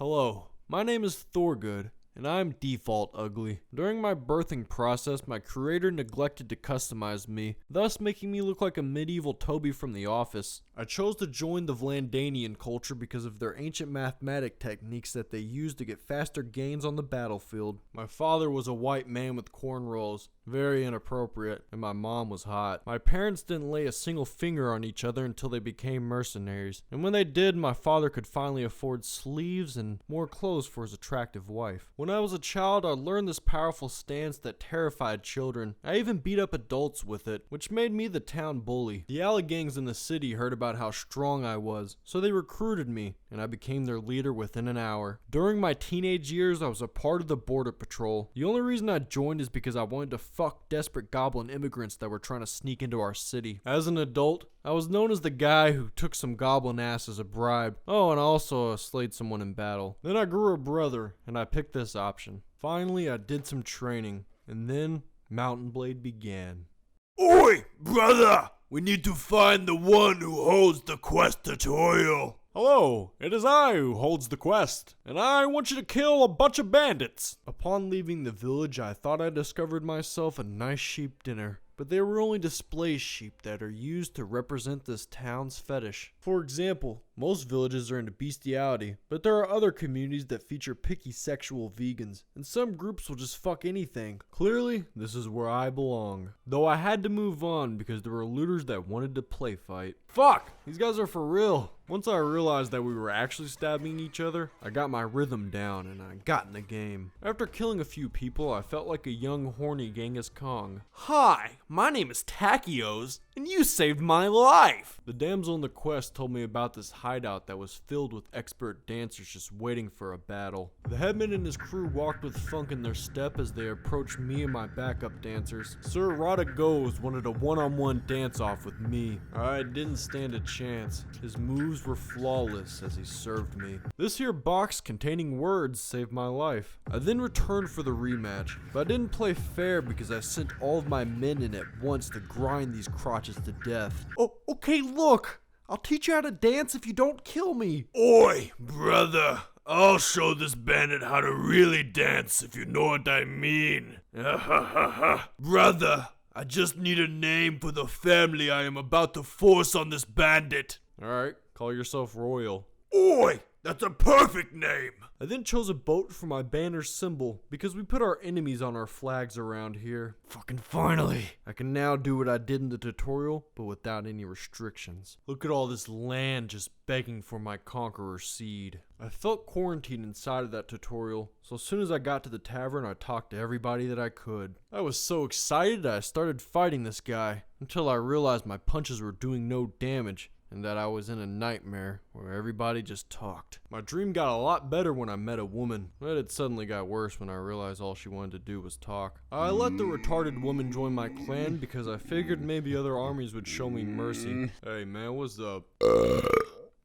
Hello, my name is Thorgood, and I'm default ugly. During my birthing process, my creator neglected to customize me, thus making me look like a medieval Toby from The Office. I chose to join the Vlandanian culture because of their ancient mathematic techniques that they used to get faster gains on the battlefield. My father was a white man with cornrows, very inappropriate, and my mom was hot. My parents didn't lay a single finger on each other until they became mercenaries, and when they did, my father could finally afford sleeves and more clothes for his attractive wife. When I was a child, I learned this powerful stance that terrified children. I even beat up adults with it, which made me the town bully. The alley gangs in the city heard about how strong I was, so they recruited me, and I became their leader within an hour. During my teenage years, I was a part of the border patrol. The only reason I joined is because I wanted to fuck desperate goblin immigrants that were trying to sneak into our city. As an adult, I was known as the guy who took some goblin ass as a bribe. Oh, and also slayed someone in battle. Then I grew a brother, and I picked this option. Finally, I did some training, and then Mountain Blade began. Oi, brother! We need to find the one who holds the quest tutorial. Hello, it is I who holds the quest, and I want you to kill a bunch of bandits. Upon leaving the village, I thought I discovered myself a nice sheep dinner, but they were only display sheep that are used to represent this town's fetish. For example, most villages are into bestiality, but there are other communities that feature picky sexual vegans, and some groups will just fuck anything. Clearly, this is where I belong. Though I had to move on because there were looters that wanted to play fight. Fuck! These guys are for real. Once I realized that we were actually stabbing each other, I got my rhythm down and I got in the game. After killing a few people, I felt like a young horny Genghis Khan. Hi, my name is Tachios, and you saved my life. The damsel in the quest told me about this hideout that was filled with expert dancers just waiting for a battle. The headman and his crew walked with funk in their step as they approached me and my backup dancers. Sir Rada Goes wanted a one-on-one dance-off with me. I didn't stand a chance. His moves were flawless as he served me. This here box containing words saved my life. I then returned for the rematch, but I didn't play fair because I sent all of my men in at once to grind these crotches to death. Oh, okay, look! I'll teach you how to dance if you don't kill me. Oi, brother! I'll show this bandit how to really dance if you know what I mean. Brother, I just need a name for the family I am about to force on this bandit. Alright, call yourself royal. Oi! That's a perfect name! I then chose a boat for my banner symbol because we put our enemies on our flags around here. Fucking finally! I can now do what I did in the tutorial, but without any restrictions. Look at all this land just begging for my conqueror seed. I felt quarantined inside of that tutorial, so as soon as I got to the tavern, I talked to everybody that I could. I was so excited I started fighting this guy, until I realized my punches were doing no damage, and that I was in a nightmare where everybody just talked. My dream got a lot better when I met a woman, but it suddenly got worse when I realized all she wanted to do was talk. I let the retarded woman join my clan because I figured maybe other armies would show me mercy. Hey man, what's up?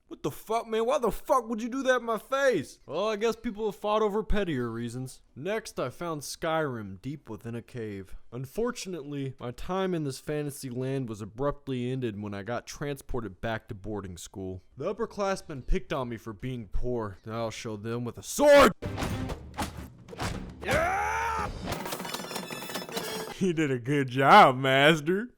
What the fuck, man? Why the fuck would you do that in my face? Well, I guess people have fought over pettier reasons. Next, I found Skyrim deep within a cave. Unfortunately, my time in this fantasy land was abruptly ended when I got transported back to boarding school. The upperclassmen picked on me for being poor. Now I'll show them with a sword! Yeah! You did a good job, master.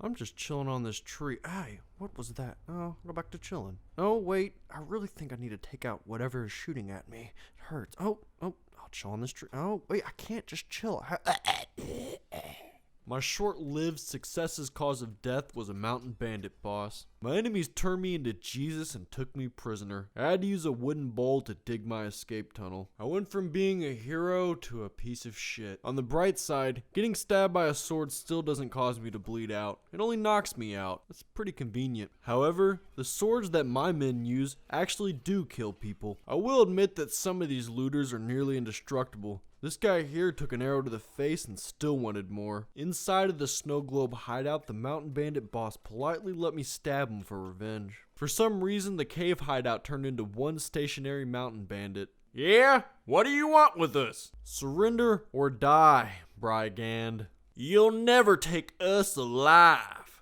I'm just chilling on this tree. Hey, what was that? Oh, go back to chilling. Oh, wait. I really think I need to take out whatever is shooting at me. It hurts. Oh, I'll chill on this tree. Oh, wait, I can't just chill. My short-lived success's cause of death was a mountain bandit boss. My enemies turned me into Jesus and took me prisoner. I had to use a wooden bowl to dig my escape tunnel. I went from being a hero to a piece of shit. On the bright side, getting stabbed by a sword still doesn't cause me to bleed out. It only knocks me out. That's pretty convenient. However, the swords that my men use actually do kill people. I will admit that some of these looters are nearly indestructible. This guy here took an arrow to the face and still wanted more. Inside of the snow globe hideout, the mountain bandit boss politely let me stab him for revenge. For some reason, the cave hideout turned into one stationary mountain bandit. Yeah? What do you want with us? Surrender or die, brigand. You'll never take us alive.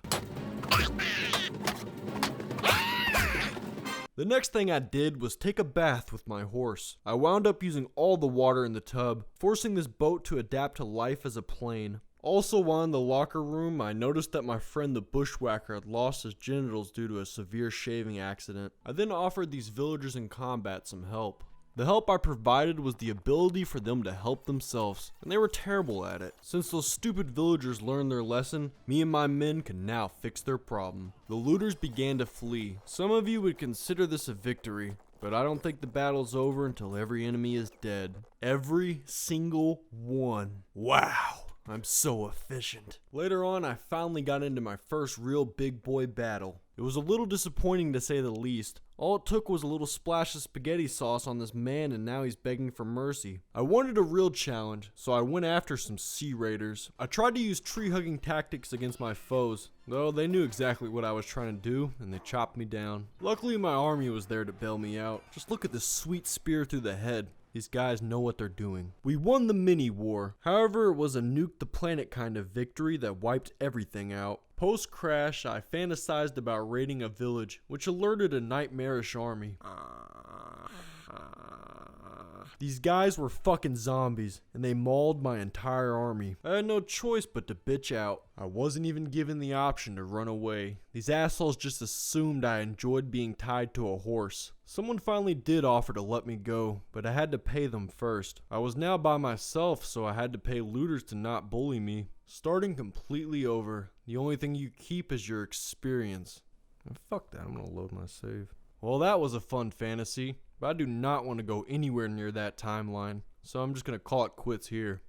The next thing I did was take a bath with my horse. I wound up using all the water in the tub, forcing this boat to adapt to life as a plane. Also, while in the locker room, I noticed that my friend the bushwhacker had lost his genitals due to a severe shaving accident. I then offered these villagers in combat some help. The help I provided was the ability for them to help themselves, and they were terrible at it. Since those stupid villagers learned their lesson, me and my men can now fix their problem. The looters began to flee. Some of you would consider this a victory, but I don't think the battle's over until every enemy is dead. Every single one. Wow. I'm so efficient. Later on, I finally got into my first real big boy battle. It was a little disappointing to say the least. All it took was a little splash of spaghetti sauce on this man and now he's begging for mercy. I wanted a real challenge, so I went after some sea raiders. I tried to use tree-hugging tactics against my foes, though they knew exactly what I was trying to do and they chopped me down. Luckily my army was there to bail me out. Just look at this sweet spear through the head. These guys know what they're doing. We won the mini-war. However, it was a nuke the planet kind of victory that wiped everything out. Post-crash, I fantasized about raiding a village, which alerted a nightmarish army. These guys were fucking zombies, and they mauled my entire army. I had no choice but to bitch out. I wasn't even given the option to run away. These assholes just assumed I enjoyed being tied to a horse. Someone finally did offer to let me go, but I had to pay them first. I was now by myself, so I had to pay looters to not bully me. Starting completely over. The only thing you keep is your experience. And fuck that, I'm gonna load my save. Well, that was a fun fantasy, but I do not want to go anywhere near that timeline, so I'm just gonna call it quits here.